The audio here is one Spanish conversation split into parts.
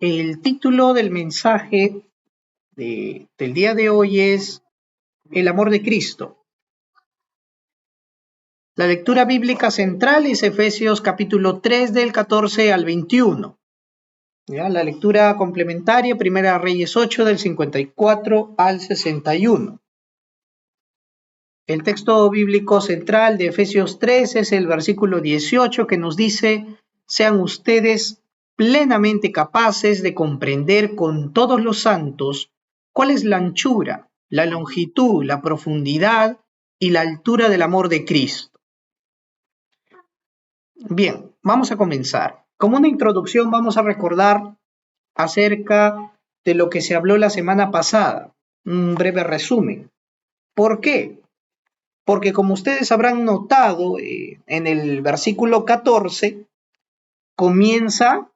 El título del mensaje del día de hoy es El amor de Cristo. La lectura bíblica central es Efesios capítulo 3 del 14 al 21. ¿Ya? La lectura complementaria, Primera Reyes 8 del 54 al 61. El texto bíblico central de Efesios 3 es el versículo 18 que nos dice: sean ustedes plenamente capaces de comprender con todos los santos cuál es la anchura, la longitud, la profundidad y la altura del amor de Cristo. Bien, vamos a comenzar. Como una introducción vamos a recordar acerca de lo que se habló la semana pasada, un breve resumen. ¿Por qué? Porque como ustedes habrán notado, en el versículo 14 comienza,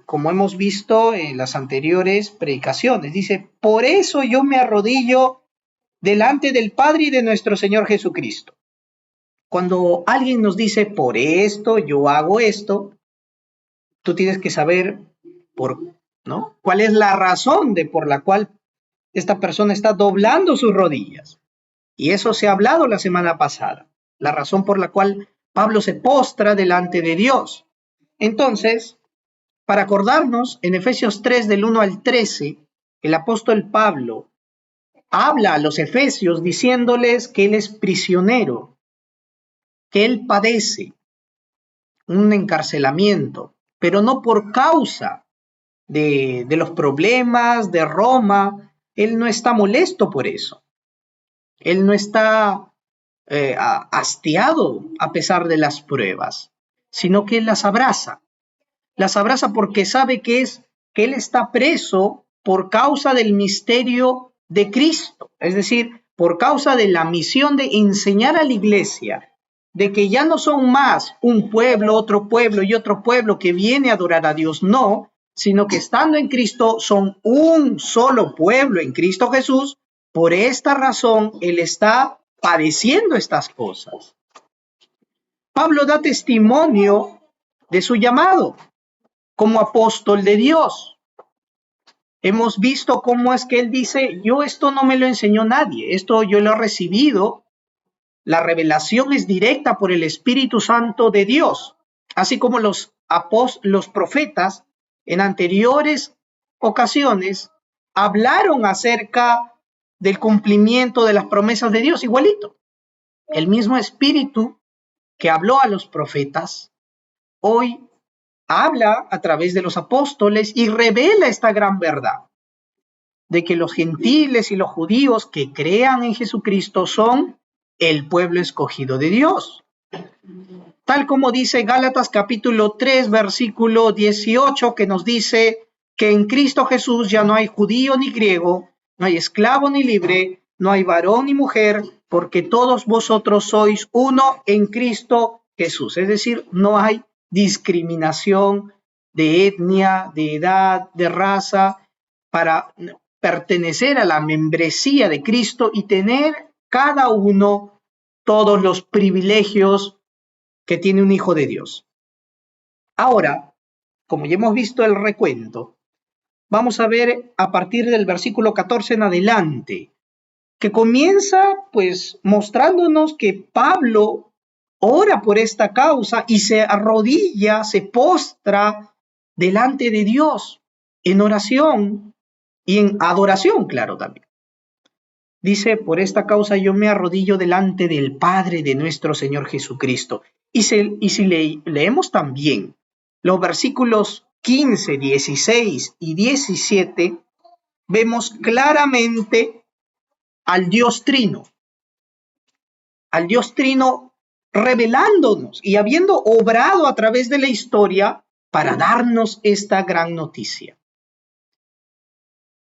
como hemos visto en las anteriores predicaciones, dice: por eso yo me arrodillo delante del Padre y de nuestro Señor Jesucristo. Cuando alguien nos dice por esto yo hago esto, tú tienes que saber ¿no? cuál es la razón por la cual esta persona está doblando sus rodillas. Y eso se ha hablado la semana pasada, la razón por la cual Pablo se postra delante de Dios. Entonces, para acordarnos, en Efesios 3 del 1 al 13, el apóstol Pablo habla a los efesios diciéndoles que él es prisionero, que él padece un encarcelamiento, pero no por causa de los problemas de Roma. Él no está molesto por eso. Él no está hastiado a pesar de las pruebas, sino que él las abraza. Las abraza porque sabe que él está preso por causa del misterio de Cristo, es decir, por causa de la misión de enseñar a la iglesia de que ya no son más un pueblo, otro pueblo y otro pueblo que viene a adorar a Dios, no, sino que estando en Cristo son un solo pueblo en Cristo Jesús. Por esta razón él está padeciendo estas cosas. Pablo da testimonio de su llamado como apóstol de Dios. Hemos visto cómo es que él dice: yo esto no me lo enseñó nadie, esto yo lo he recibido, la revelación es directa por el Espíritu Santo de Dios, así como los profetas en anteriores ocasiones hablaron acerca del cumplimiento de las promesas de Dios, igualito. El mismo Espíritu que habló a los profetas, hoy habla a través de los apóstoles y revela esta gran verdad, de que los gentiles y los judíos que crean en Jesucristo son el pueblo escogido de Dios. Tal como dice Gálatas capítulo 3, versículo 18, que nos dice que en Cristo Jesús ya no hay judío ni griego, no hay esclavo ni libre, no hay varón ni mujer, porque todos vosotros sois uno en Cristo Jesús. Es decir, no hay discriminación de etnia, de edad, de raza, para pertenecer a la membresía de Cristo y tener cada uno todos los privilegios que tiene un hijo de Dios. Ahora, como ya hemos visto el recuento, vamos a ver a partir del versículo 14 en adelante, que comienza pues mostrándonos que Pablo ora por esta causa y se arrodilla, se postra delante de Dios en oración y en adoración, claro, también. Dice: por esta causa yo me arrodillo delante del Padre de nuestro Señor Jesucristo. Y si leemos también los versículos 15, 16 y 17, vemos claramente al Dios Trino revelándonos y habiendo obrado a través de la historia para darnos esta gran noticia.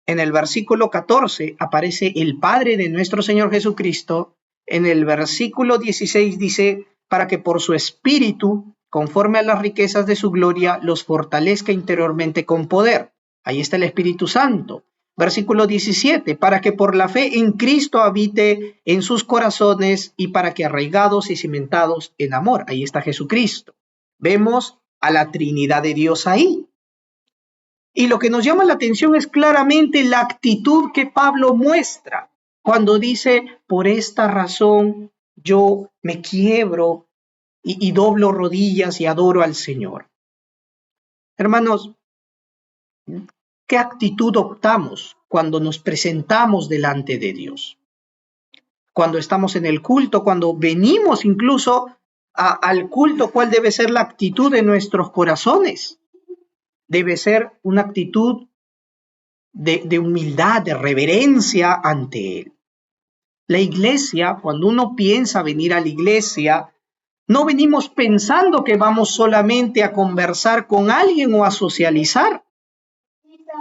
En el versículo 14 aparece el Padre de nuestro Señor Jesucristo. En el versículo 16 dice: para que por su Espíritu, conforme a las riquezas de su gloria, los fortalezca interiormente con poder. Ahí está el Espíritu Santo. Versículo 17: para que por la fe en Cristo habite en sus corazones y para que arraigados y cimentados en amor. Ahí está Jesucristo. Vemos a la Trinidad de Dios ahí. Y lo que nos llama la atención es claramente la actitud que Pablo muestra cuando dice, por esta razón yo me quiebro y doblo rodillas y adoro al Señor. Hermanos, ¿qué actitud optamos cuando nos presentamos delante de Dios? Cuando estamos en el culto, cuando venimos incluso al culto, ¿cuál debe ser la actitud de nuestros corazones? Debe ser una actitud de humildad, de reverencia ante Él. La iglesia, cuando uno piensa venir a la iglesia, no venimos pensando que vamos solamente a conversar con alguien o a socializar.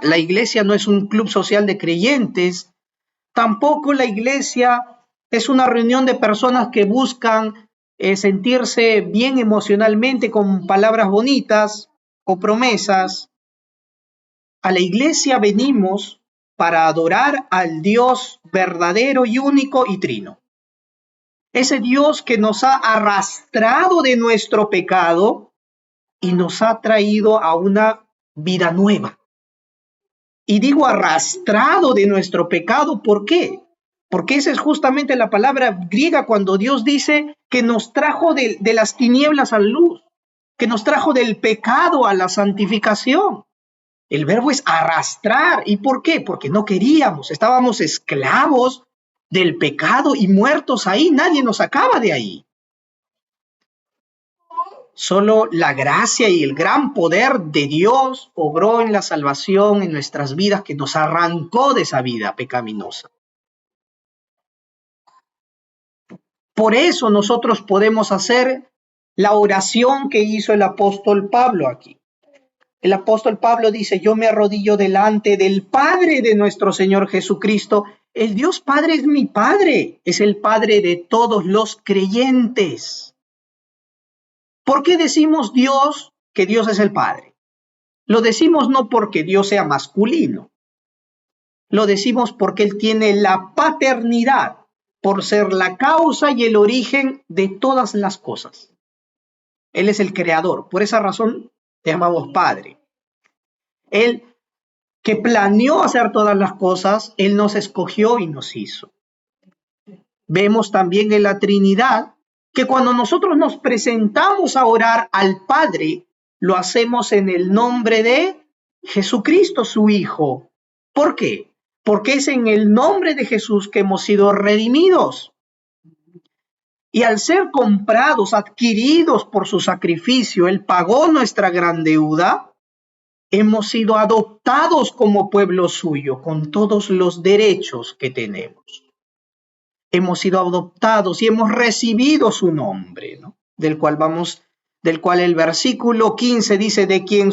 La iglesia no es un club social de creyentes, tampoco la iglesia es una reunión de personas que buscan sentirse bien emocionalmente con palabras bonitas o promesas. A la iglesia venimos para adorar al Dios verdadero y único y trino. Ese Dios que nos ha arrastrado de nuestro pecado y nos ha traído a una vida nueva. Y digo arrastrado de nuestro pecado, ¿por qué? Porque esa es justamente la palabra griega cuando Dios dice que nos trajo de las tinieblas a la luz, que nos trajo del pecado a la santificación. El verbo es arrastrar. ¿Y por qué? Porque no queríamos, estábamos esclavos del pecado y muertos ahí, nadie nos sacaba de ahí. Solo la gracia y el gran poder de Dios obró en la salvación en nuestras vidas, que nos arrancó de esa vida pecaminosa. Por eso nosotros podemos hacer la oración que hizo el apóstol Pablo aquí. El apóstol Pablo dice, yo me arrodillo delante del Padre de nuestro Señor Jesucristo. El Dios Padre es mi Padre, es el Padre de todos los creyentes. ¿Por qué decimos Dios que Dios es el Padre? Lo decimos no porque Dios sea masculino, lo decimos porque Él tiene la paternidad, por ser la causa y el origen de todas las cosas. Él es el creador, por esa razón te llamamos Padre. Él que planeó hacer todas las cosas, Él nos escogió y nos hizo. Vemos también en la Trinidad que cuando nosotros nos presentamos a orar al Padre, lo hacemos en el nombre de Jesucristo, su Hijo. ¿Por qué? Porque es en el nombre de Jesús que hemos sido redimidos. Y al ser comprados, adquiridos por su sacrificio, Él pagó nuestra gran deuda. Hemos sido adoptados como pueblo suyo, con todos los derechos que tenemos. Hemos sido adoptados y hemos recibido su nombre, ¿no? Del cual el versículo 15 dice, de quien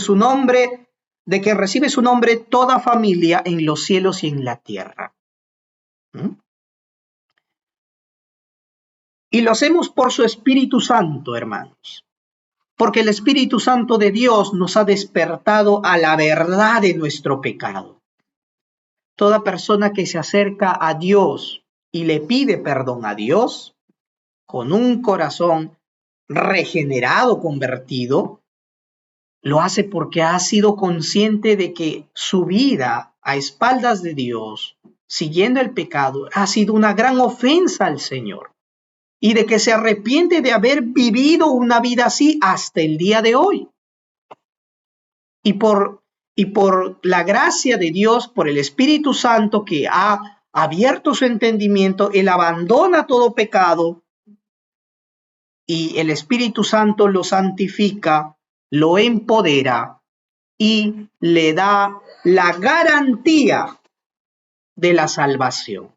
recibe su nombre toda familia en los cielos y en la tierra. ¿Mm? Y lo hacemos por su Espíritu Santo, hermanos. Porque el Espíritu Santo de Dios nos ha despertado a la verdad de nuestro pecado. Toda persona que se acerca a Dios y le pide perdón a Dios, con un corazón regenerado, convertido, lo hace porque ha sido consciente de que su vida a espaldas de Dios, siguiendo el pecado, ha sido una gran ofensa al Señor. Y de que se arrepiente de haber vivido una vida así hasta el día de hoy. Y por la gracia de Dios, por el Espíritu Santo que ha abierto su entendimiento, Él abandona todo pecado y el Espíritu Santo lo santifica, lo empodera y le da la garantía de la salvación.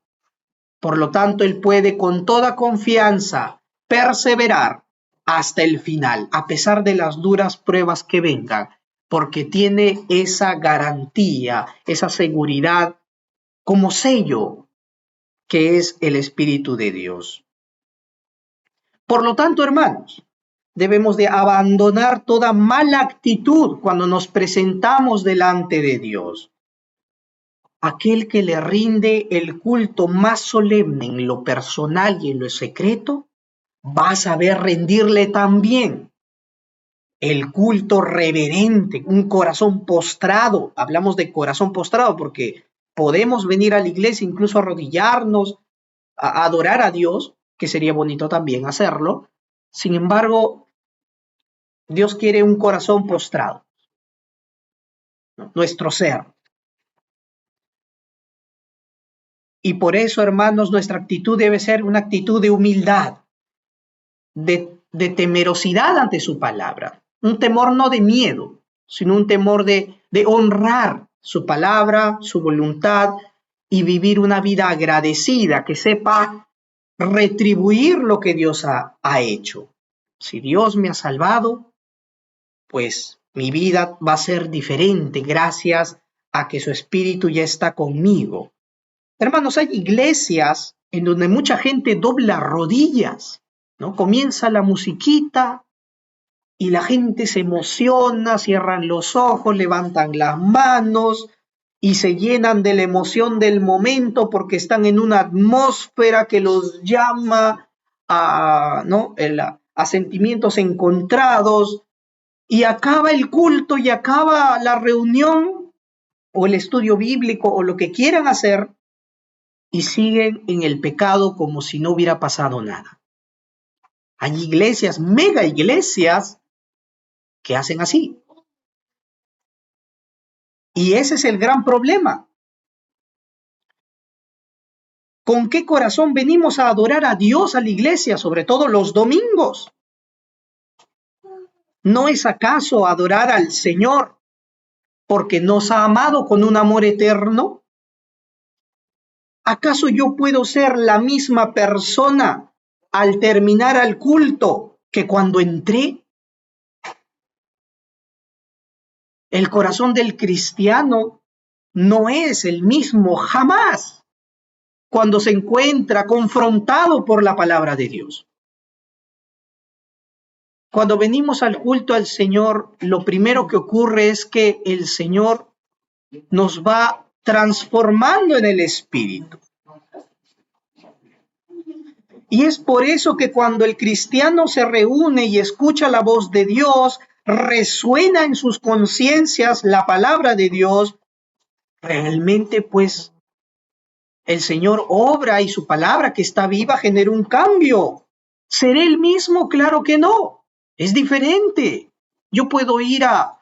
Por lo tanto, Él puede con toda confianza perseverar hasta el final, a pesar de las duras pruebas que vengan, porque tiene esa garantía, esa seguridad como sello que es el Espíritu de Dios. Por lo tanto, hermanos, debemos de abandonar toda mala actitud cuando nos presentamos delante de Dios. Aquel que le rinde el culto más solemne en lo personal y en lo secreto, va a saber rendirle también el culto reverente, un corazón postrado. Hablamos de corazón postrado porque podemos venir a la iglesia, incluso arrodillarnos, a adorar a Dios, que sería bonito también hacerlo. Sin embargo, Dios quiere un corazón postrado, ¿no? Nuestro ser. Y por eso, hermanos, nuestra actitud debe ser una actitud de humildad, de temerosidad ante su palabra. Un temor no de miedo, sino un temor de honrar su palabra, su voluntad y vivir una vida agradecida, que sepa retribuir lo que Dios ha hecho. Si Dios me ha salvado, pues mi vida va a ser diferente gracias a que su espíritu ya está conmigo. Hermanos, hay iglesias en donde mucha gente dobla rodillas, ¿no? Comienza la musiquita y la gente se emociona, cierran los ojos, levantan las manos y se llenan de la emoción del momento porque están en una atmósfera que los llama a, ¿no? a sentimientos encontrados, y acaba el culto y acaba la reunión o el estudio bíblico o lo que quieran hacer y siguen en el pecado como si no hubiera pasado nada. Hay iglesias, mega iglesias, que hacen así. Y ese es el gran problema. ¿Con qué corazón venimos a adorar a Dios a la iglesia, sobre todo los domingos? ¿No es acaso adorar al Señor porque nos ha amado con un amor eterno? ¿Acaso yo puedo ser la misma persona al terminar el culto que cuando entré? El corazón del cristiano no es el mismo jamás cuando se encuentra confrontado por la palabra de Dios. Cuando venimos al culto al Señor, lo primero que ocurre es que el Señor nos va transformando en el espíritu. Y es por eso que cuando el cristiano se reúne y escucha la voz de Dios, resuena en sus conciencias la palabra de Dios, realmente pues el Señor obra y su palabra que está viva genera un cambio. ¿Seré el mismo? Claro que no. Es diferente. Yo puedo ir a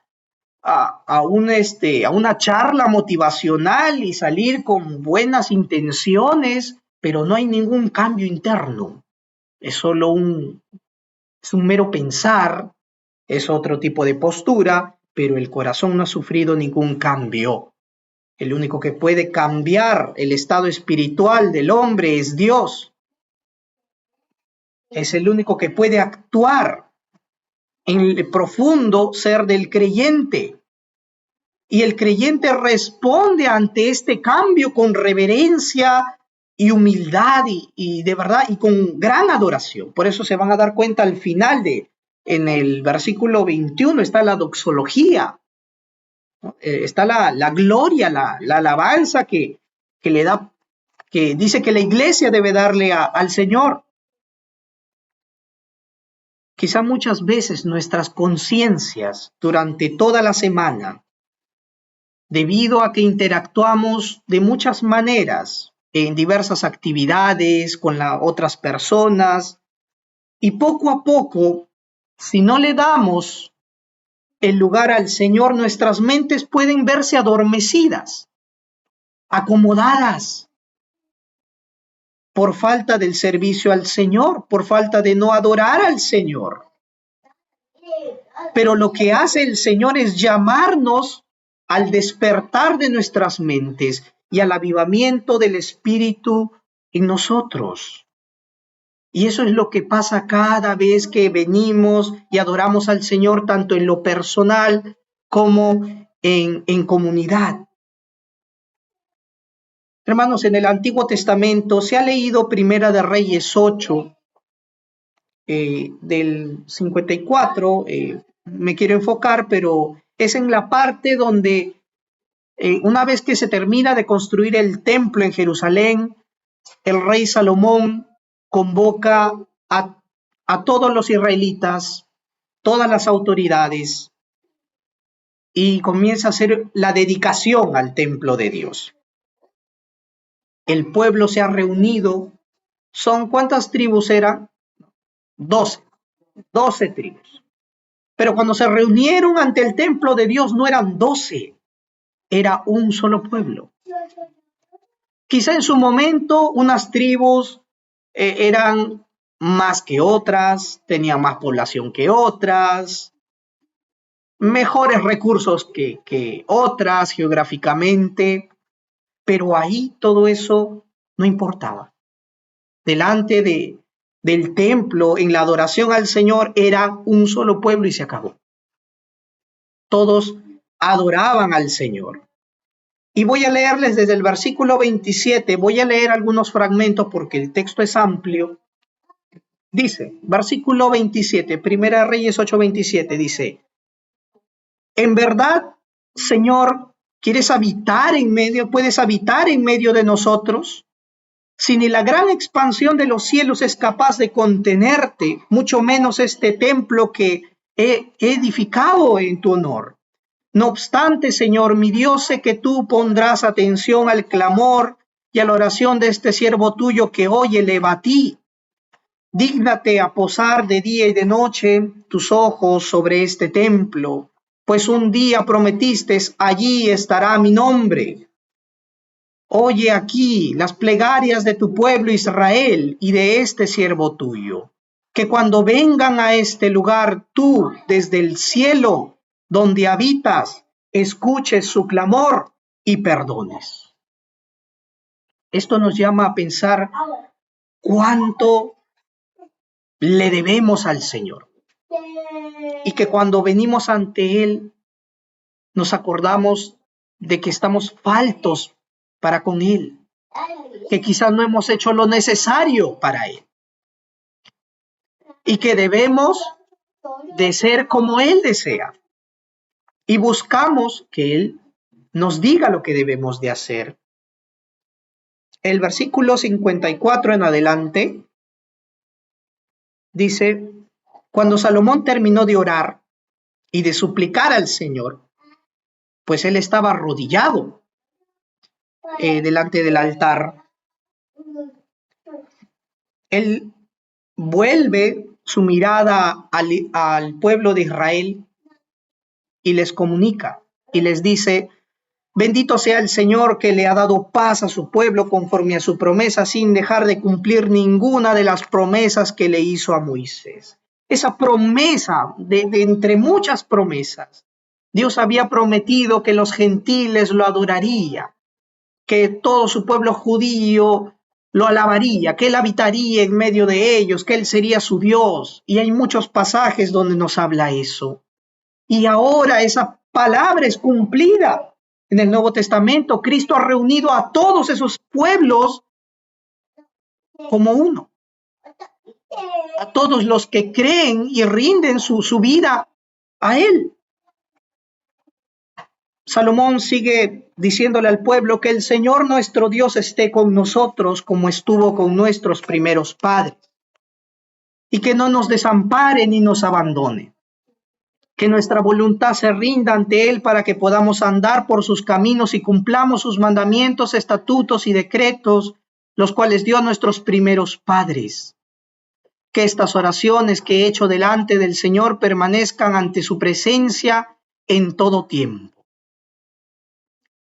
una charla motivacional y salir con buenas intenciones, pero no hay ningún cambio interno. Es solo es un mero pensar, es otro tipo de postura, pero el corazón no ha sufrido ningún cambio. El único que puede cambiar el estado espiritual del hombre es Dios. Es el único que puede actuar en el profundo ser del creyente. Y el creyente responde ante este cambio con reverencia y humildad y de verdad y con gran adoración. Por eso se van a dar cuenta al final en el versículo 21 está la doxología, ¿no? Está la gloria, la alabanza que le da, que dice que la iglesia debe darle al Señor. Quizá muchas veces nuestras conciencias durante toda la semana, debido a que interactuamos de muchas maneras en diversas actividades con otras personas, y poco a poco, si no le damos el lugar al Señor, nuestras mentes pueden verse adormecidas, acomodadas, por falta del servicio al Señor, por falta de no adorar al Señor. Pero lo que hace el Señor es llamarnos al despertar de nuestras mentes y al avivamiento del Espíritu en nosotros. Y eso es lo que pasa cada vez que venimos y adoramos al Señor, tanto en lo personal como en comunidad. Hermanos, en el Antiguo Testamento se ha leído Primera de Reyes 8, del 54, me quiero enfocar, pero es en la parte donde una vez que se termina de construir el templo en Jerusalén, el rey Salomón convoca a todos los israelitas, todas las autoridades y comienza a hacer la dedicación al templo de Dios. El pueblo se ha reunido. ¿Cuántas tribus eran? 12 tribus. Pero cuando se reunieron ante el templo de Dios no eran 12, era un solo pueblo. Quizá en su momento unas tribus eran más que otras, tenían más población que otras, mejores recursos que otras geográficamente, pero ahí todo eso no importaba. Delante del templo, en la adoración al Señor, era un solo pueblo y se acabó. Todos adoraban al Señor. Y voy a leerles desde el versículo 27, voy a leer algunos fragmentos porque el texto es amplio. Dice, versículo 27, Primera Reyes 8:27, dice: en verdad, Señor, puedes habitar en medio de nosotros. Si ni la gran expansión de los cielos es capaz de contenerte, mucho menos este templo que he edificado en tu honor. No obstante, Señor, mi Dios, sé que tú pondrás atención al clamor y a la oración de este siervo tuyo que hoy eleva a ti. Dígnate a posar de día y de noche tus ojos sobre este templo, pues un día prometiste, allí estará mi nombre. Oye aquí las plegarias de tu pueblo Israel y de este siervo tuyo, que cuando vengan a este lugar, tú desde el cielo donde habitas, escuches su clamor y perdones. Esto nos llama a pensar cuánto le debemos al Señor y que cuando venimos ante Él nos acordamos de que estamos faltos para con Él, que quizás no hemos hecho lo necesario para Él y que debemos de ser como Él desea y buscamos que Él nos diga lo que debemos de hacer. El versículo 54 en adelante dice: cuando Salomón terminó de orar y de suplicar al Señor, pues él estaba arrodillado delante del altar. Él vuelve su mirada al pueblo de Israel y les comunica y les dice: bendito sea el Señor que le ha dado paz a su pueblo conforme a su promesa, sin dejar de cumplir ninguna de las promesas que le hizo a Moisés. Esa promesa de entre muchas promesas, Dios había prometido que los gentiles lo adorarían, que todo su pueblo judío lo alabaría, que él habitaría en medio de ellos, que él sería su Dios. Y hay muchos pasajes donde nos habla eso. Y ahora esa palabra es cumplida. En el Nuevo Testamento, Cristo ha reunido a todos esos pueblos como uno. A todos los que creen y rinden su vida a Él. Salomón sigue diciéndole al pueblo que el Señor nuestro Dios esté con nosotros como estuvo con nuestros primeros padres, y que no nos desampare ni nos abandone, que nuestra voluntad se rinda ante Él para que podamos andar por sus caminos y cumplamos sus mandamientos, estatutos y decretos, los cuales dio a nuestros primeros padres. Que estas oraciones que he hecho delante del Señor permanezcan ante su presencia en todo tiempo.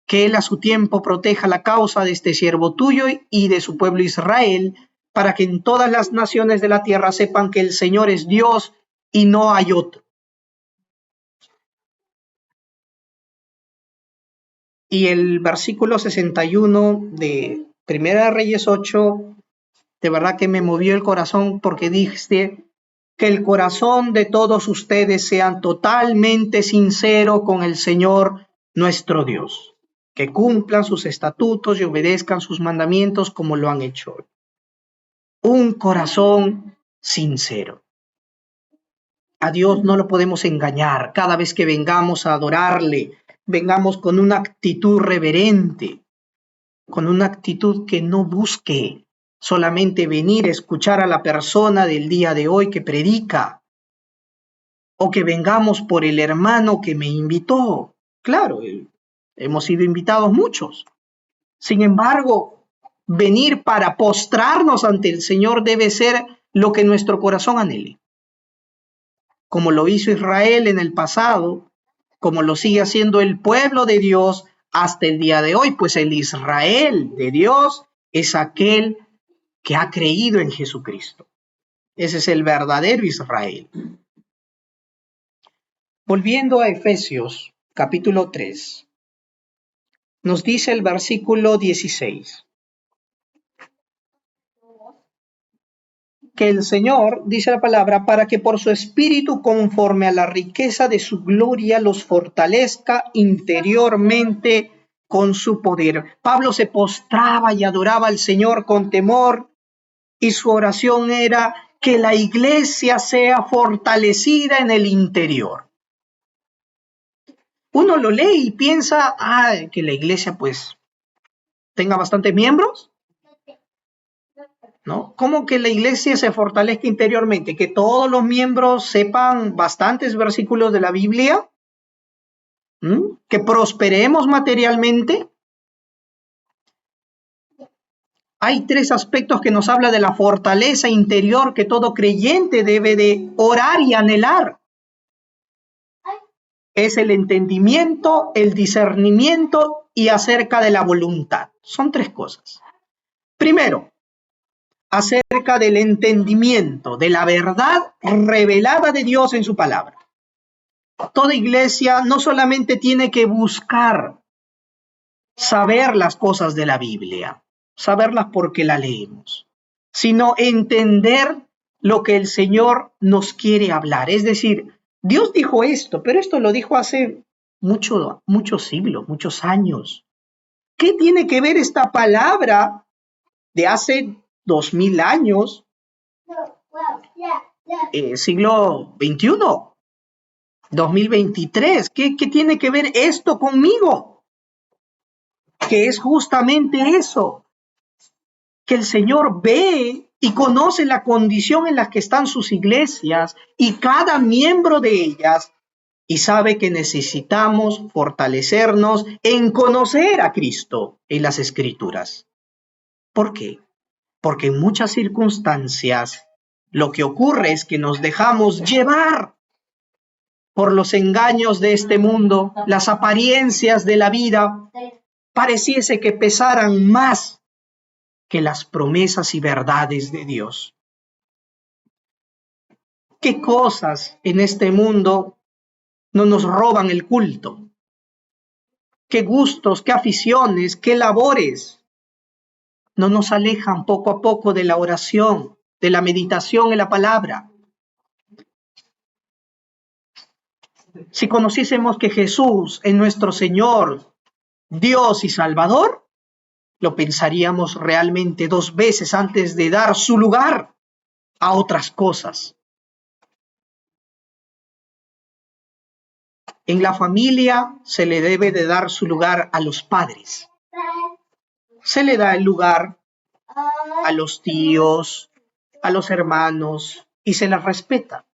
Que Él a su tiempo proteja la causa de este siervo tuyo y de su pueblo Israel, para que en todas las naciones de la tierra sepan que el Señor es Dios y no hay otro. Y el versículo 61 de Primera Reyes 8, de verdad que me movió el corazón porque dijiste que el corazón de todos ustedes sean totalmente sincero con el Señor nuestro Dios, que cumplan sus estatutos y obedezcan sus mandamientos como lo han hecho hoy. Un corazón sincero. A Dios no lo podemos engañar. Cada vez que vengamos a adorarle, vengamos con una actitud reverente, con una actitud que no busque solamente venir a escuchar a la persona del día de hoy que predica, o que vengamos por el hermano que me invitó. Claro, hemos sido invitados muchos. Sin embargo, venir para postrarnos ante el Señor debe ser lo que nuestro corazón anhele. Como lo hizo Israel en el pasado, como lo sigue haciendo el pueblo de Dios hasta el día de hoy, pues el Israel de Dios es aquel que ha creído en Jesucristo. Ese es el verdadero Israel. Volviendo a Efesios, capítulo 3, nos dice el versículo 16, que el Señor, dice la palabra, para que por su Espíritu, conforme a la riqueza de su gloria, los fortalezca interiormente con su poder. Pablo se postraba y adoraba al Señor con temor, y su oración era que la iglesia sea fortalecida en el interior. Uno lo lee y piensa, que la iglesia pues tenga bastantes miembros, ¿no? ¿Cómo que la iglesia se fortalezca interiormente? ¿Que todos los miembros sepan bastantes versículos de la Biblia? ¿Que prosperemos materialmente? Hay tres aspectos que nos habla de la fortaleza interior que todo creyente debe de orar y anhelar. Es el entendimiento, el discernimiento y acerca de la voluntad. Son tres cosas. Primero, acerca del entendimiento, de la verdad revelada de Dios en su palabra. Toda iglesia no solamente tiene que buscar saber las cosas de la Biblia, saberlas porque la leemos, sino entender lo que el Señor nos quiere hablar. Es decir, Dios dijo esto, pero esto lo dijo hace muchos siglos, muchos años. ¿Qué tiene que ver esta palabra de hace 2000 años, siglo XXI, 2023? ¿Qué tiene que ver esto conmigo? Que es justamente eso, que el Señor ve y conoce la condición en la que están sus iglesias y cada miembro de ellas, y sabe que necesitamos fortalecernos en conocer a Cristo en las Escrituras. ¿Por qué? Porque en muchas circunstancias lo que ocurre es que nos dejamos llevar por los engaños de este mundo, las apariencias de la vida, pareciese que pesaran más que las promesas y verdades de Dios. ¿Qué cosas en este mundo no nos roban el culto? ¿Qué gustos, qué aficiones, qué labores no nos alejan poco a poco de la oración, de la meditación en la palabra? Si conociésemos que Jesús es nuestro Señor, Dios y Salvador, lo pensaríamos realmente dos veces antes de dar su lugar a otras cosas. En la familia se le debe de dar su lugar a los padres. Se le da el lugar a los tíos, a los hermanos, y se les respeta.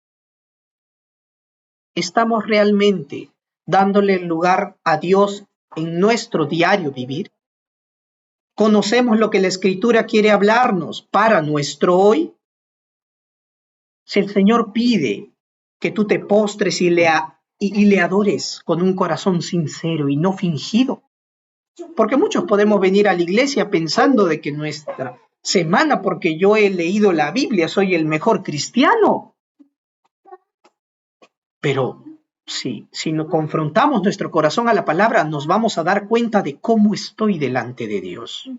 ¿Estamos realmente dándole el lugar a Dios en nuestro diario vivir? ¿Conocemos lo que la Escritura quiere hablarnos para nuestro hoy? Si el Señor pide que tú te postres y le adores con un corazón sincero y no fingido, porque muchos podemos venir a la iglesia pensando de que nuestra semana, porque yo he leído la Biblia, soy el mejor cristiano. Pero si nos confrontamos nuestro corazón a la palabra, nos vamos a dar cuenta de cómo estoy delante de Dios.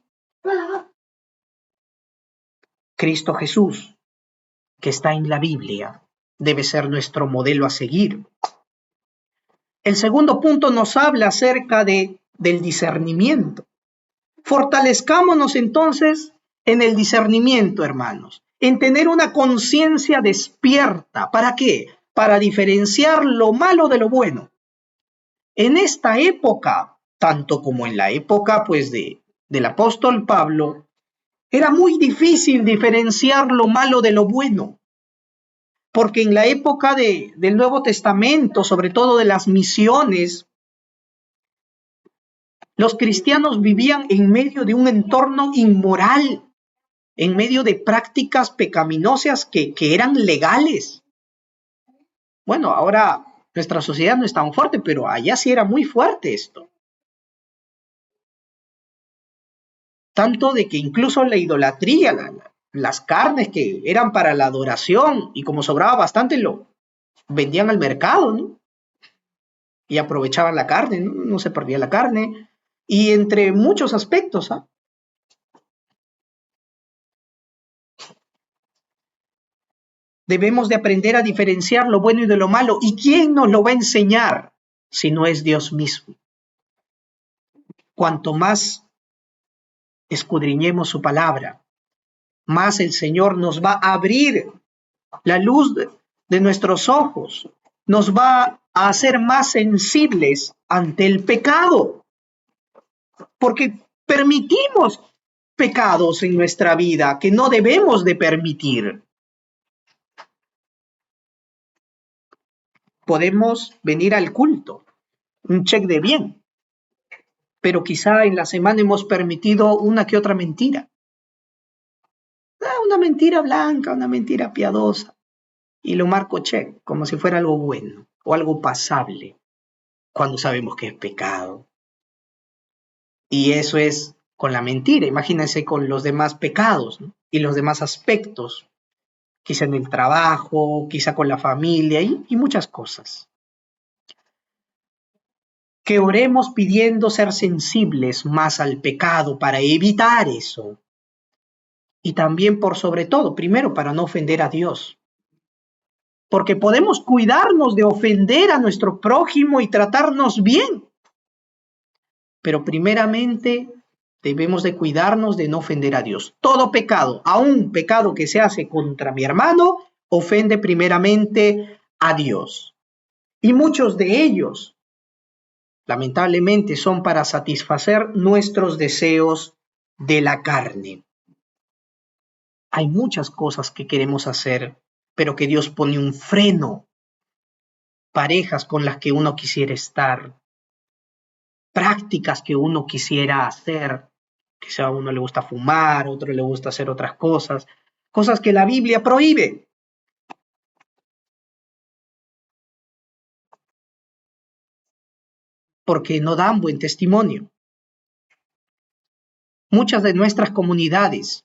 Cristo Jesús, que está en la Biblia, debe ser nuestro modelo a seguir. El segundo punto nos habla acerca del discernimiento. Fortalezcámonos entonces en el discernimiento, hermanos, en tener una conciencia despierta. ¿Para qué? Para diferenciar lo malo de lo bueno. En esta época, tanto como en la época pues del apóstol Pablo, era muy difícil diferenciar lo malo de lo bueno. porque en la época del Nuevo Testamento, sobre todo de las misiones, los cristianos vivían en medio de un entorno inmoral, en medio de prácticas pecaminosas que eran legales. Bueno, ahora nuestra sociedad no es tan fuerte, pero allá sí era muy fuerte esto. Tanto de que incluso la idolatría, las carnes que eran para la adoración, y como sobraba bastante, lo vendían al mercado, ¿no? Y aprovechaban la carne, ¿no? No se perdía la carne, y entre muchos aspectos, ¿ah? Debemos de aprender a diferenciar lo bueno y de lo malo. ¿Y quién nos lo va a enseñar si no es Dios mismo? Cuanto más escudriñemos su palabra, más el Señor nos va a abrir la luz de nuestros ojos, nos va a hacer más sensibles ante el pecado, porque permitimos pecados en nuestra vida que no debemos de permitir. Podemos venir al culto, un check de bien, pero quizá en la semana hemos permitido una que otra mentira. Una mentira blanca, una mentira piadosa, y lo marco check, como si fuera algo bueno o algo pasable, cuando sabemos que es pecado. Y eso es con la mentira, imagínense con los demás pecados, ¿no? Y los demás aspectos, quizá en el trabajo, quizá con la familia y muchas cosas. Que oremos pidiendo ser sensibles más al pecado para evitar eso. Y también por sobre todo, primero, para no ofender a Dios. Porque podemos cuidarnos de ofender a nuestro prójimo y tratarnos bien. Pero primeramente debemos de cuidarnos de no ofender a Dios. Todo pecado, aun pecado que se hace contra mi hermano, ofende primeramente a Dios. Y muchos de ellos, lamentablemente, son para satisfacer nuestros deseos de la carne. Hay muchas cosas que queremos hacer, pero que Dios pone un freno. Parejas con las que uno quisiera estar, prácticas que uno quisiera hacer, quizá a uno le gusta fumar, a otro le gusta hacer otras cosas, cosas que la Biblia prohíbe. Porque no dan buen testimonio. Muchas de nuestras comunidades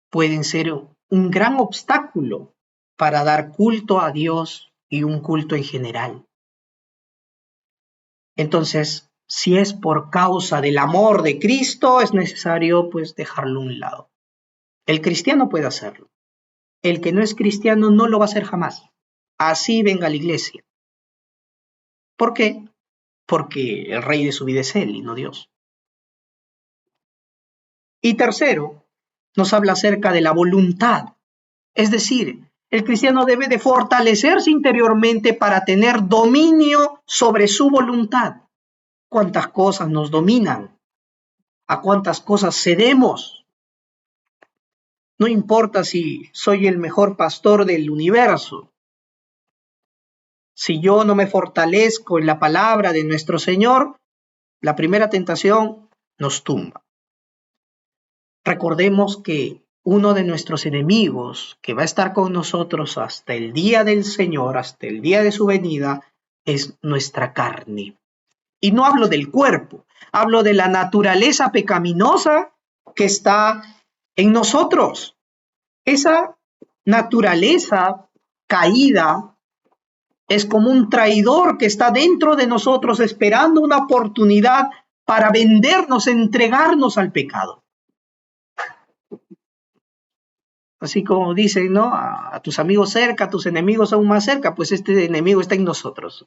pueden ser un gran obstáculo para dar culto a Dios y un culto en general. Entonces, si es por causa del amor de Cristo, es necesario pues dejarlo a un lado. El cristiano puede hacerlo. El que no es cristiano no lo va a hacer jamás. Así venga a la iglesia. ¿Por qué? Porque el rey de su vida es él y no Dios. Y tercero, nos habla acerca de la voluntad. Es decir, el cristiano debe de fortalecerse interiormente para tener dominio sobre su voluntad. ¿Cuántas cosas nos dominan? ¿A cuántas cosas cedemos? No importa si soy el mejor pastor del universo. Si yo no me fortalezco en la palabra de nuestro Señor, la primera tentación nos tumba. Recordemos que uno de nuestros enemigos que va a estar con nosotros hasta el día del Señor, hasta el día de su venida, es nuestra carne. Y no hablo del cuerpo, hablo de la naturaleza pecaminosa que está en nosotros. Esa naturaleza caída es como un traidor que está dentro de nosotros esperando una oportunidad para vendernos, entregarnos al pecado. Así como dicen, ¿no? A tus amigos cerca, a tus enemigos aún más cerca, pues este enemigo está en nosotros.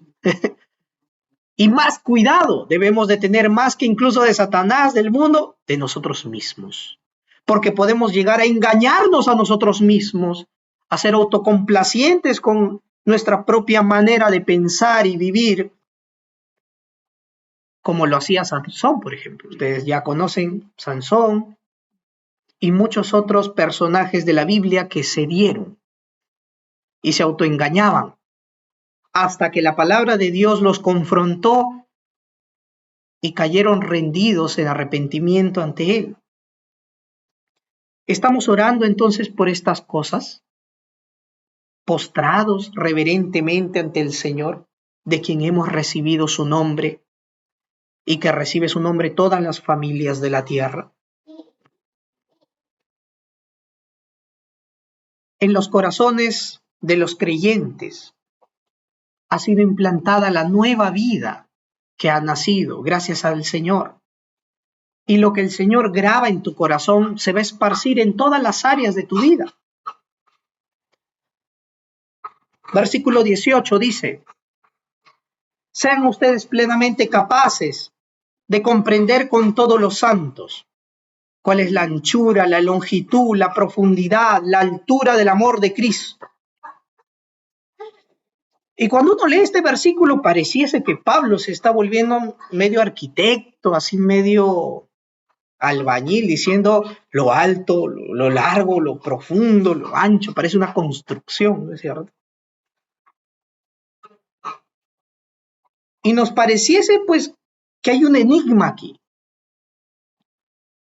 Y más cuidado debemos de tener más que incluso de Satanás, del mundo, de nosotros mismos. Porque podemos llegar a engañarnos a nosotros mismos, a ser autocomplacientes con nuestra propia manera de pensar y vivir, como lo hacía Sansón, por ejemplo. Ustedes ya conocen Sansón y muchos otros personajes de la Biblia que cedieron. y se autoengañaban, hasta que la palabra de Dios los confrontó y cayeron rendidos en arrepentimiento ante Él. ¿Estamos orando entonces por estas cosas? ¿Postrados reverentemente ante el Señor, de quien hemos recibido su nombre y que recibe su nombre todas las familias de la tierra? En los corazones de los creyentes ha sido implantada la nueva vida que ha nacido gracias al Señor. Y lo que el Señor graba en tu corazón se va a esparcir en todas las áreas de tu vida. Versículo 18 dice: sean ustedes plenamente capaces de comprender con todos los santos cuál es la anchura, la longitud, la profundidad, la altura del amor de Cristo. Y cuando uno lee este versículo, pareciese que Pablo se está volviendo medio arquitecto, así medio albañil, diciendo lo alto, lo largo, lo profundo, lo ancho, parece una construcción, ¿no es cierto? Y nos pareciese pues que hay un enigma aquí.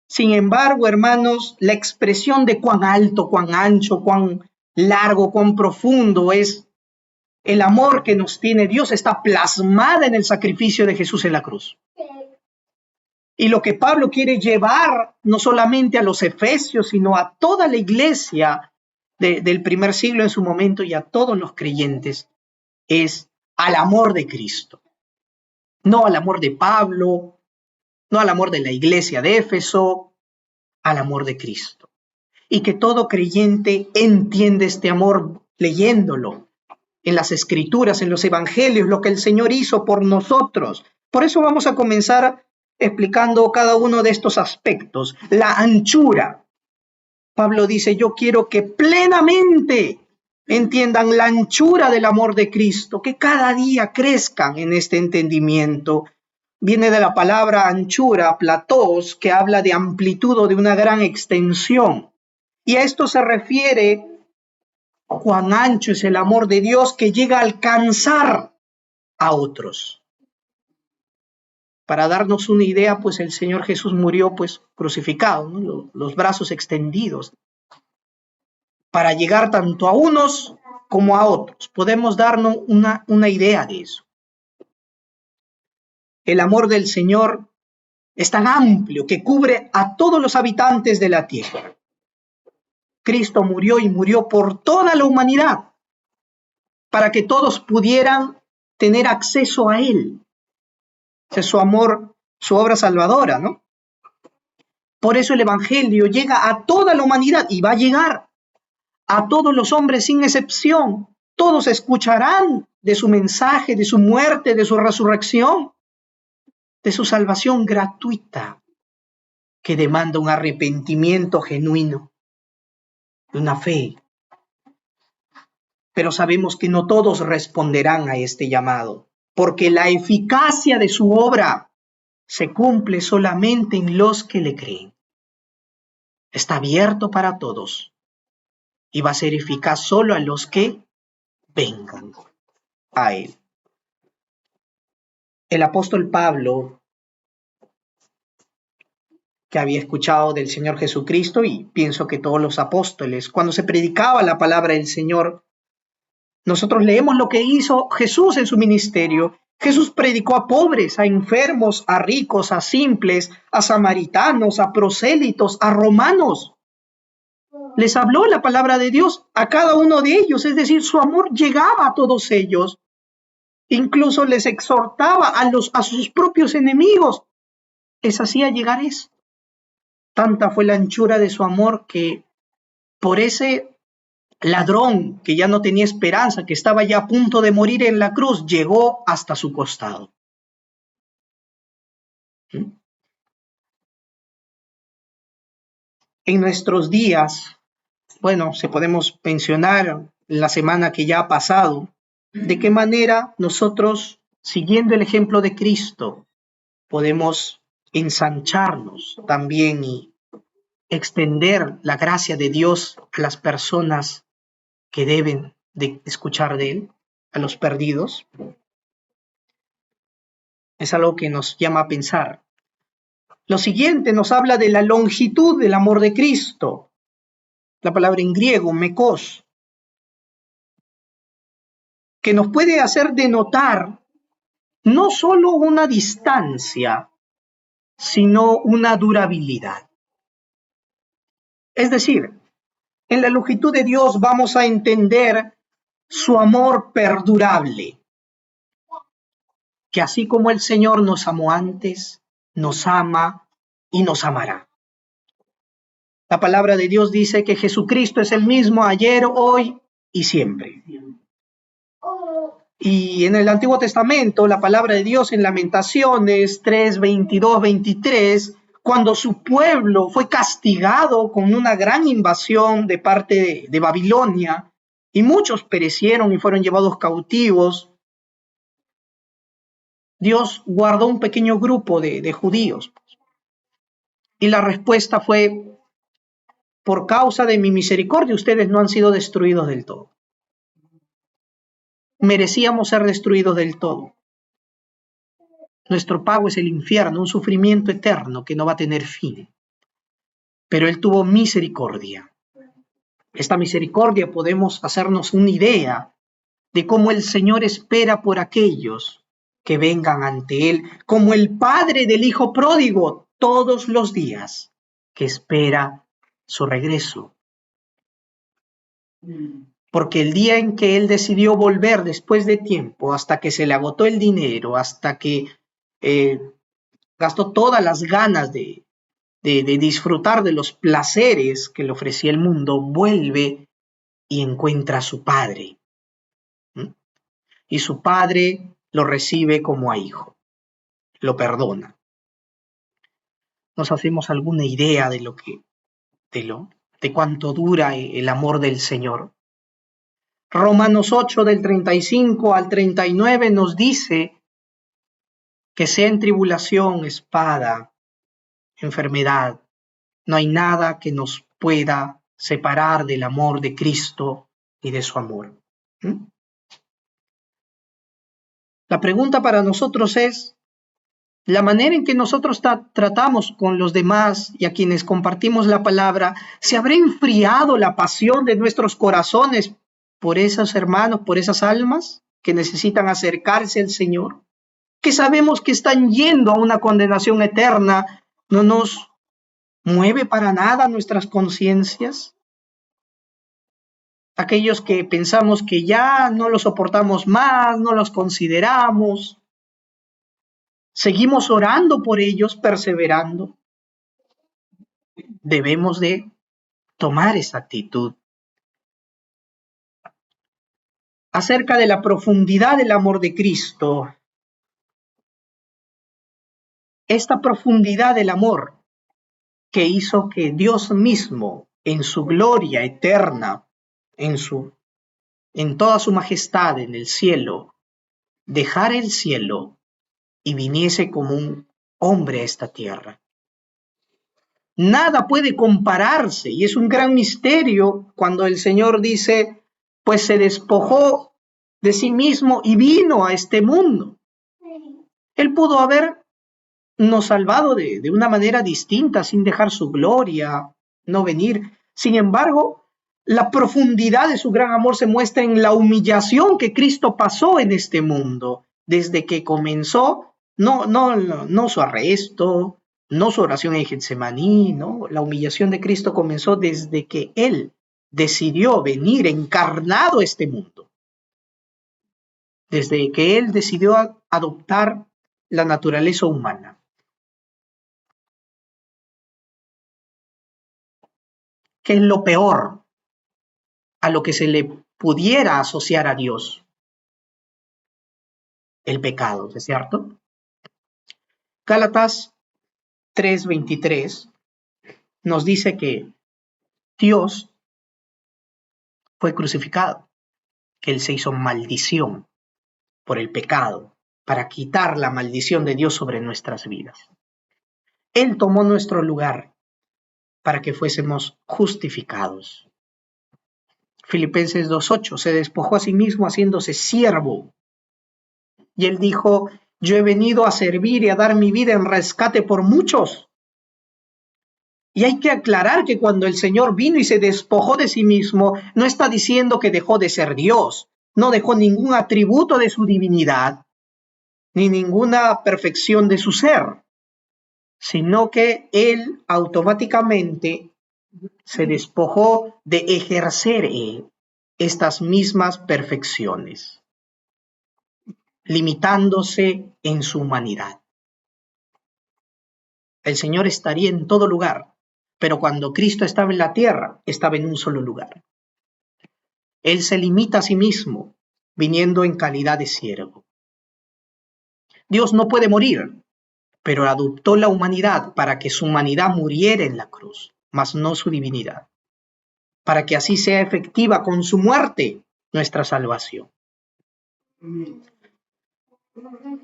Sin embargo, hermanos, la expresión de cuán alto, cuán ancho, cuán largo, cuán profundo es el amor que nos tiene Dios está plasmada en el sacrificio de Jesús en la cruz. Y lo que Pablo quiere llevar no solamente a los efesios, sino a toda la iglesia del primer siglo en su momento y a todos los creyentes, es al amor de Cristo. No al amor de Pablo, no al amor de la iglesia de Éfeso, al amor de Cristo. Y que todo creyente entiende este amor leyéndolo en las escrituras, en los evangelios, lo que el Señor hizo por nosotros. Por eso vamos a comenzar explicando cada uno de estos aspectos. La anchura. Pablo dice, yo quiero que plenamente entiendan la anchura del amor de Cristo, que cada día crezcan en este entendimiento. Viene de la palabra anchura, platós, que habla de amplitud o de una gran extensión. Y a esto se refiere cuán ancho es el amor de Dios que llega a alcanzar a otros. Para darnos una idea, pues el Señor Jesús murió pues crucificado, ¿no? Los brazos extendidos, para llegar tanto a unos como a otros. Podemos darnos una idea de eso. El amor del Señor es tan amplio que cubre a todos los habitantes de la tierra. Cristo murió y murió por toda la humanidad, para que todos pudieran tener acceso a Él. Ese es su amor, su obra salvadora, ¿no? Por eso el Evangelio llega a toda la humanidad y va a llegar a todos los hombres sin excepción. Todos escucharán de su mensaje, de su muerte, de su resurrección, de su salvación gratuita, que demanda un arrepentimiento genuino, una fe. Pero sabemos que no todos responderán a este llamado, porque la eficacia de su obra se cumple solamente en los que le creen. Está abierto para todos y va a ser eficaz solo a los que vengan a Él. El apóstol Pablo, que había escuchado del Señor Jesucristo, y pienso que todos los apóstoles, cuando se predicaba la palabra del Señor, nosotros leemos lo que hizo Jesús en su ministerio. Jesús predicó a pobres, a enfermos, a ricos, a simples, a samaritanos, a prosélitos, a romanos. Les habló la palabra de Dios a cada uno de ellos, es decir, su amor llegaba a todos ellos. Incluso les exhortaba a sus propios enemigos. Les hacía llegar esto. Tanta fue la anchura de su amor que por ese ladrón que ya no tenía esperanza, que estaba ya a punto de morir en la cruz, llegó hasta su costado. En nuestros días, bueno, se podemos mencionar la semana que ya ha pasado, de qué manera nosotros, siguiendo el ejemplo de Cristo, podemos ensancharnos también y extender la gracia de Dios a las personas que deben de escuchar de Él, a los perdidos. Es algo que nos llama a pensar. Lo siguiente nos habla de la longitud del amor de Cristo. La palabra en griego, mekos, que nos puede hacer denotar no solo una distancia, sino una durabilidad. Es decir, en la longitud de Dios vamos a entender su amor perdurable, que así como el Señor nos amó antes, nos ama y nos amará. La palabra de Dios dice que Jesucristo es el mismo ayer, hoy y siempre. Y en el Antiguo Testamento, la palabra de Dios en Lamentaciones 3, 22, 23, cuando su pueblo fue castigado con una gran invasión de parte de Babilonia, y muchos perecieron y fueron llevados cautivos, Dios guardó un pequeño grupo de judíos. Y la respuesta fue: por causa de mi misericordia, ustedes no han sido destruidos del todo. Merecíamos ser destruidos del todo. Nuestro pago es el infierno, un sufrimiento eterno que no va a tener fin. Pero Él tuvo misericordia. Esta misericordia podemos hacernos una idea de cómo el Señor espera por aquellos que vengan ante Él, como el Padre del Hijo pródigo todos los días, que espera su regreso. Porque el día en que Él decidió volver después de tiempo, hasta que se le agotó el dinero, hasta que gastó todas las ganas de disfrutar de los placeres que le ofrecía el mundo, vuelve y encuentra a su padre. Y su padre lo recibe como a hijo, lo perdona. Nos hacemos alguna idea de cuánto dura el amor del Señor. Romanos 8 del 35 al 39 nos dice que sea en tribulación, espada, enfermedad, no hay nada que nos pueda separar del amor de Cristo y de su amor. La pregunta para nosotros es: la manera en que nosotros tratamos con los demás y a quienes compartimos la palabra, ¿se habrá enfriado la pasión de nuestros corazones por esos hermanos, por esas almas que necesitan acercarse al Señor? Que sabemos que están yendo a una condenación eterna, ¿no nos mueve para nada nuestras conciencias? Aquellos que pensamos que ya no los soportamos más, no los consideramos, seguimos orando por ellos, perseverando. Debemos de tomar esa actitud. Acerca de la profundidad del amor de Cristo, esta profundidad del amor que hizo que Dios mismo, en su gloria eterna, en toda su majestad en el cielo, dejara el cielo y viniese como un hombre a esta tierra. Nada puede compararse, y es un gran misterio cuando el Señor dice, pues se despojó de sí mismo y vino a este mundo. Él pudo habernos salvado de una manera distinta, sin dejar su gloria, no venir. Sin embargo, la profundidad de su gran amor se muestra en la humillación que Cristo pasó en este mundo, desde que comenzó, no su arresto, no su oración en Getsemaní, ¿no? La humillación de Cristo comenzó desde que Él decidió venir encarnado a este mundo, desde que Él decidió adoptar la naturaleza humana. ¿Qué es lo peor a lo que se le pudiera asociar a Dios? El pecado, ¿es cierto? Gálatas 3:23 nos dice que Dios fue crucificado, que Él se hizo maldición por el pecado, para quitar la maldición de Dios sobre nuestras vidas. Él tomó nuestro lugar para que fuésemos justificados. Filipenses 2:8, se despojó a sí mismo haciéndose siervo. Y él dijo, yo he venido a servir y a dar mi vida en rescate por muchos. Y hay que aclarar que cuando el Señor vino y se despojó de sí mismo, no está diciendo que dejó de ser Dios, no dejó ningún atributo de su divinidad, ni ninguna perfección de su ser, sino que Él automáticamente se despojó de ejercer estas mismas perfecciones, limitándose en su humanidad. El Señor estaría en todo lugar, pero cuando Cristo estaba en la tierra, estaba en un solo lugar. Él se limita a sí mismo, viniendo en calidad de siervo. Dios no puede morir, pero adoptó la humanidad para que su humanidad muriera en la cruz, mas no su divinidad, para que así sea efectiva con su muerte nuestra salvación.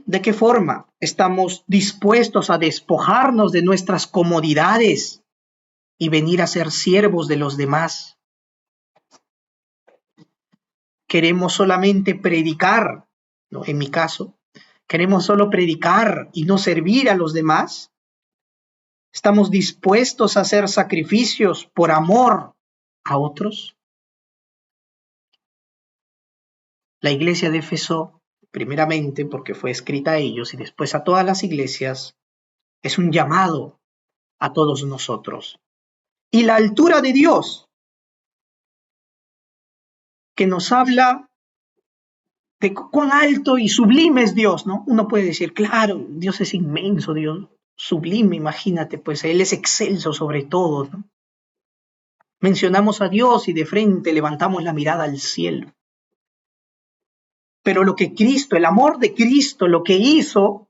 ¿De qué forma estamos dispuestos a despojarnos de nuestras comodidades y venir a ser siervos de los demás? ¿Queremos solamente predicar? ¿No? En mi caso, ¿queremos solo predicar y no servir a los demás? ¿Estamos dispuestos a hacer sacrificios por amor a otros? La iglesia de Éfeso, primeramente porque fue escrita a ellos y después a todas las iglesias, es un llamado a todos nosotros. Y la altura de Dios, que nos habla de cuán alto y sublime es Dios, ¿no? Uno puede decir, claro, Dios es inmenso, Dios sublime, imagínate, pues Él es excelso sobre todo, ¿no? Mencionamos a Dios y de frente levantamos la mirada al cielo. Pero lo que Cristo, el amor de Cristo, lo que hizo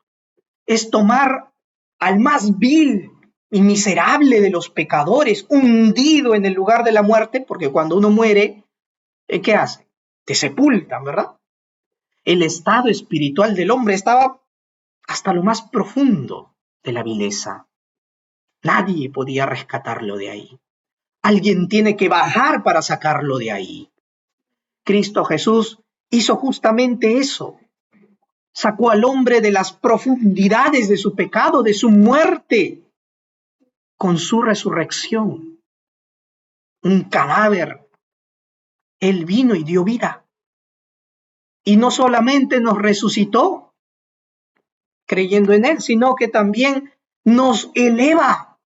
es tomar al más vil y miserable de los pecadores, hundido en el lugar de la muerte, porque cuando uno muere, ¿qué hace? Te sepultan, ¿verdad? El estado espiritual del hombre estaba hasta lo más profundo de la vileza. Nadie podía rescatarlo de ahí. Alguien tiene que bajar para sacarlo de ahí. Cristo Jesús hizo justamente eso. Sacó al hombre de las profundidades de su pecado, de su muerte, con su resurrección. Un cadáver. Él vino y dio vida. Y no solamente nos resucitó creyendo en Él, sino que también nos eleva.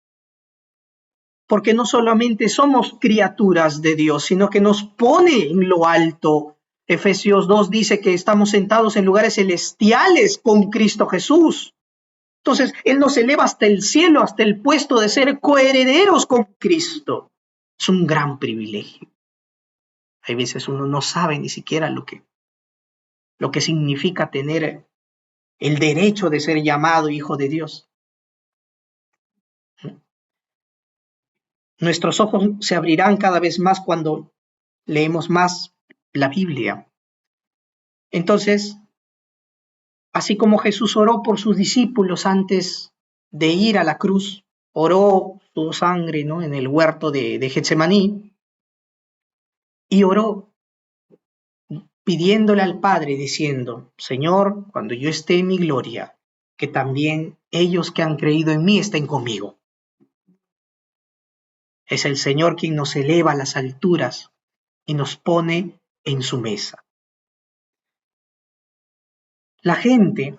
Porque no solamente somos criaturas de Dios, sino que nos pone en lo alto. Efesios 2 dice que estamos sentados en lugares celestiales con Cristo Jesús. Entonces, Él nos eleva hasta el cielo, hasta el puesto de ser coherederos con Cristo. Es un gran privilegio. Hay veces uno no sabe ni siquiera lo que significa tener el derecho de ser llamado hijo de Dios. Nuestros ojos se abrirán cada vez más cuando leemos más la Biblia. Entonces, así como Jesús oró por sus discípulos antes de ir a la cruz, oró su sangre, ¿no?, en el huerto de Getsemaní, y oró pidiéndole al Padre, diciendo, Señor, cuando yo esté en mi gloria, que también ellos que han creído en mí estén conmigo. Es el Señor quien nos eleva a las alturas y nos pone en su mesa. La gente,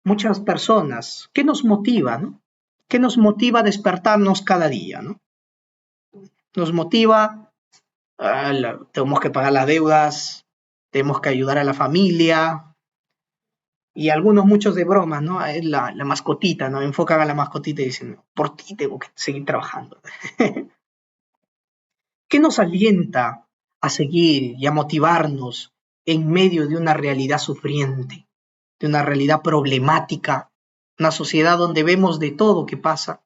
muchas personas, ¿qué nos motiva, no? ¿Qué nos motiva a despertarnos cada día, no? Nos motiva, tenemos que pagar las deudas, tenemos que ayudar a la familia, y muchos de broma, ¿no? Es la mascotita, ¿no? Enfocan a la mascotita y dicen, por ti tengo que seguir trabajando. ¿Qué nos alienta a seguir y a motivarnos en medio de una realidad sufriente, de una realidad problemática, una sociedad donde vemos de todo que pasa?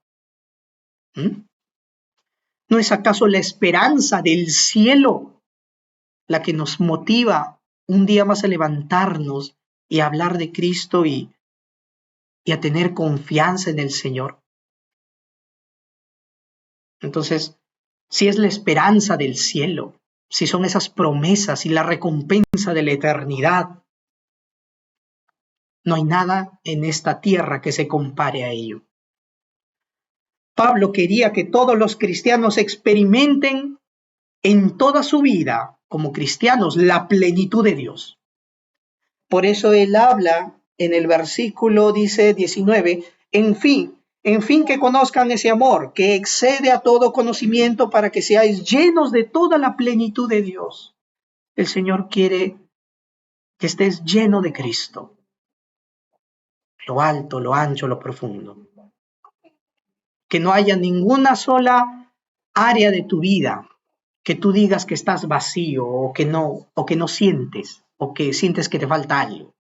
¿No es acaso la esperanza del cielo la que nos motiva un día más a levantarnos y a hablar de Cristo y a tener confianza en el Señor? Entonces, si es la esperanza del cielo, si son esas promesas y la recompensa de la eternidad. No hay nada en esta tierra que se compare a ello. Pablo quería que todos los cristianos experimenten en toda su vida como cristianos la plenitud de Dios. Por eso él habla en el versículo, dice 19, en fin que conozcan ese amor que excede a todo conocimiento para que seáis llenos de toda la plenitud de Dios. El Señor quiere que estés lleno de Cristo, lo alto, lo ancho, lo profundo. Que no haya ninguna sola área de tu vida que tú digas que estás vacío o que no sientes o que sientes que te falta algo.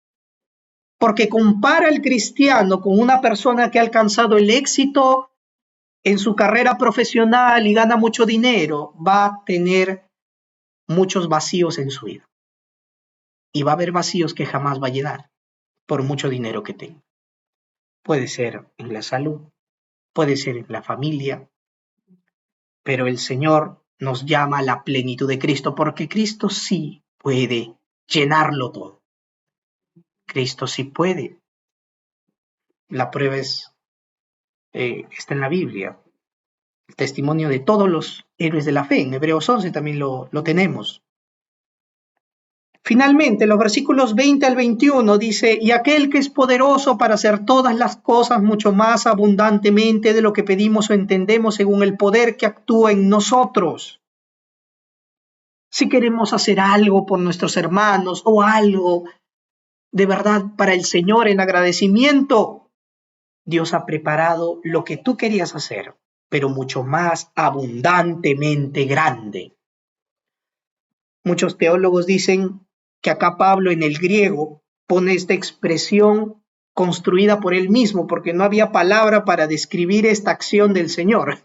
Porque compara el cristiano con una persona que ha alcanzado el éxito en su carrera profesional y gana mucho dinero, va a tener muchos vacíos en su vida. Y va a haber vacíos que jamás va a llenar por mucho dinero que tenga. Puede ser en la salud, puede ser en la familia, pero el Señor nos llama a la plenitud de Cristo porque Cristo sí puede llenarlo todo. Cristo sí puede. La prueba está en la Biblia. El testimonio de todos los héroes de la fe. En Hebreos 11 también lo tenemos. Finalmente, los versículos 20 al 21 dice, y aquel que es poderoso para hacer todas las cosas mucho más abundantemente de lo que pedimos o entendemos según el poder que actúa en nosotros. Si queremos hacer algo por nuestros hermanos o algo de verdad para el Señor en agradecimiento, Dios ha preparado lo que tú querías hacer, pero mucho más abundantemente grande. Muchos teólogos dicen que acá Pablo en el griego pone esta expresión construida por él mismo, porque no había palabra para describir esta acción del Señor.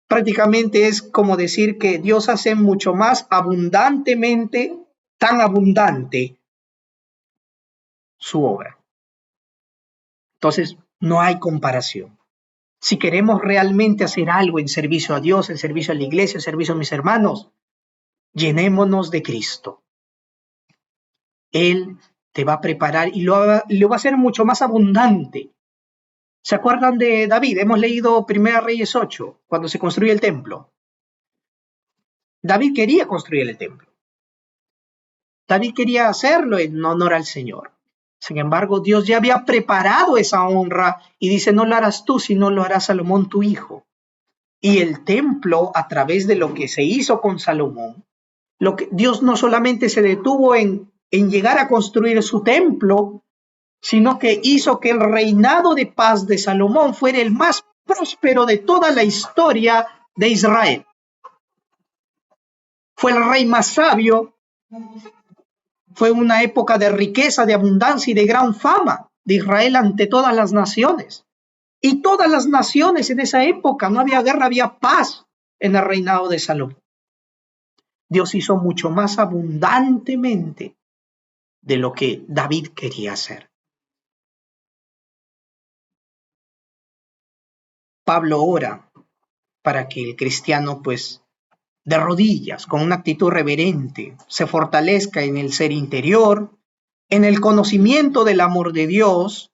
Prácticamente es como decir que Dios hace mucho más abundantemente, tan abundante, su obra. Entonces, no hay comparación. Si queremos realmente hacer algo en servicio a Dios, en servicio a la iglesia, en servicio a mis hermanos, llenémonos de Cristo. Él te va a preparar y lo va a hacer mucho más abundante. ¿Se acuerdan de David? Hemos leído 1 Reyes 8, cuando se construye el templo. David quería construir el templo. David quería hacerlo en honor al Señor. Sin embargo, Dios ya había preparado esa honra y dice, no lo harás tú, sino lo hará Salomón tu hijo. Y el templo, a través de lo que se hizo con Salomón, Dios no solamente se detuvo en llegar a construir su templo, sino que hizo que el reinado de paz de Salomón fuera el más próspero de toda la historia de Israel. Fue el rey más sabio, fue una época de riqueza, de abundancia y de gran fama de Israel ante todas las naciones. Y todas las naciones en esa época, no había guerra, había paz en el reinado de Salomón. Dios hizo mucho más abundantemente de lo que David quería hacer. Pablo ora para que el cristiano, pues, de rodillas, con una actitud reverente, se fortalezca en el ser interior, en el conocimiento del amor de Dios,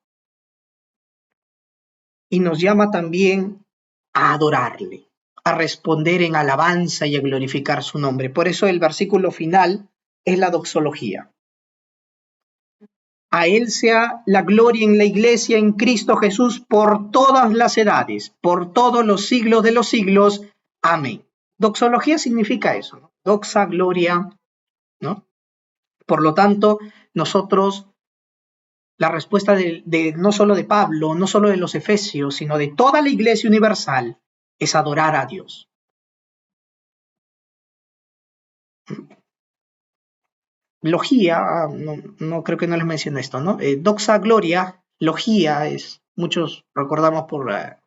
y nos llama también a adorarle, a responder en alabanza y a glorificar su nombre. Por eso el versículo final es la doxología. A Él sea la gloria en la iglesia en Cristo Jesús por todas las edades, por todos los siglos de los siglos. Amén. Doxología significa eso, ¿no? Doxa, gloria, ¿no? Por lo tanto, nosotros, la respuesta de no solo de Pablo, no solo de los Efesios, sino de toda la iglesia universal, es adorar a Dios. Logía, no creo que no les mencioné esto, ¿no? Doxa, gloria, logía muchos recordamos por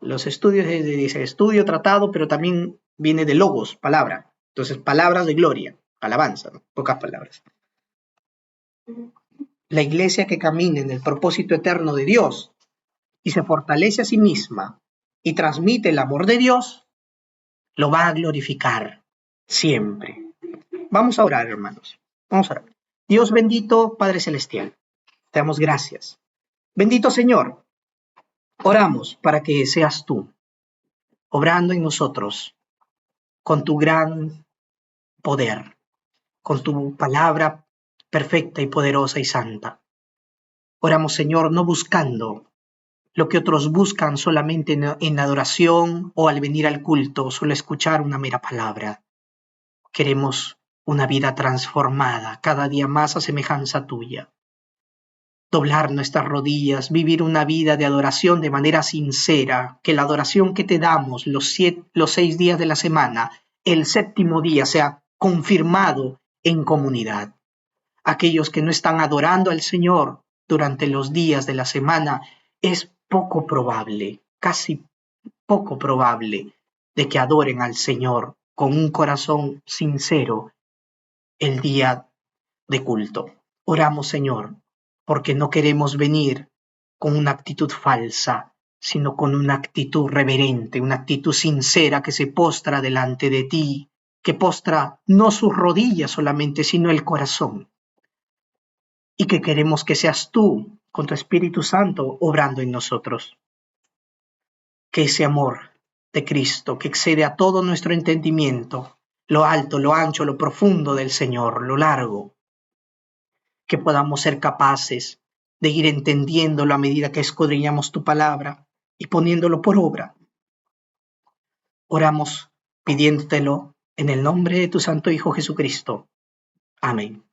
los estudios, dice estudio, tratado, pero también viene de logos, palabra. Entonces, palabras de gloria, alabanza, ¿no? Pocas palabras. La iglesia que camina en el propósito eterno de Dios y se fortalece a sí misma y transmite el amor de Dios, lo va a glorificar siempre. Vamos a orar, hermanos. Vamos a orar. Dios bendito, Padre Celestial, te damos gracias. Bendito Señor, oramos para que seas tú obrando en nosotros con tu gran poder, con tu palabra perfecta y poderosa y santa. Oramos, Señor, no buscando lo que otros buscan solamente en adoración o al venir al culto, solo escuchar una mera palabra. Queremos una vida transformada, cada día más a semejanza tuya. Doblar nuestras rodillas, vivir una vida de adoración de manera sincera, que la adoración que te damos los 6 días de la semana, el 7º día sea confirmado en comunidad. Aquellos que no están adorando al Señor durante los días de la semana, es poco probable, casi poco probable, de que adoren al Señor con un corazón sincero el día de culto. Oramos, Señor, porque no queremos venir con una actitud falsa, sino con una actitud reverente, una actitud sincera que se postra delante de ti, que postra no sus rodillas solamente, sino el corazón. Y que queremos que seas tú, con tu Espíritu Santo, obrando en nosotros. Que ese amor de Cristo, que excede a todo nuestro entendimiento, lo alto, lo ancho, lo profundo del Señor, lo largo, que podamos ser capaces de ir entendiéndolo a medida que escudriñamos tu palabra y poniéndolo por obra. Oramos pidiéndotelo en el nombre de tu Santo Hijo Jesucristo. Amén.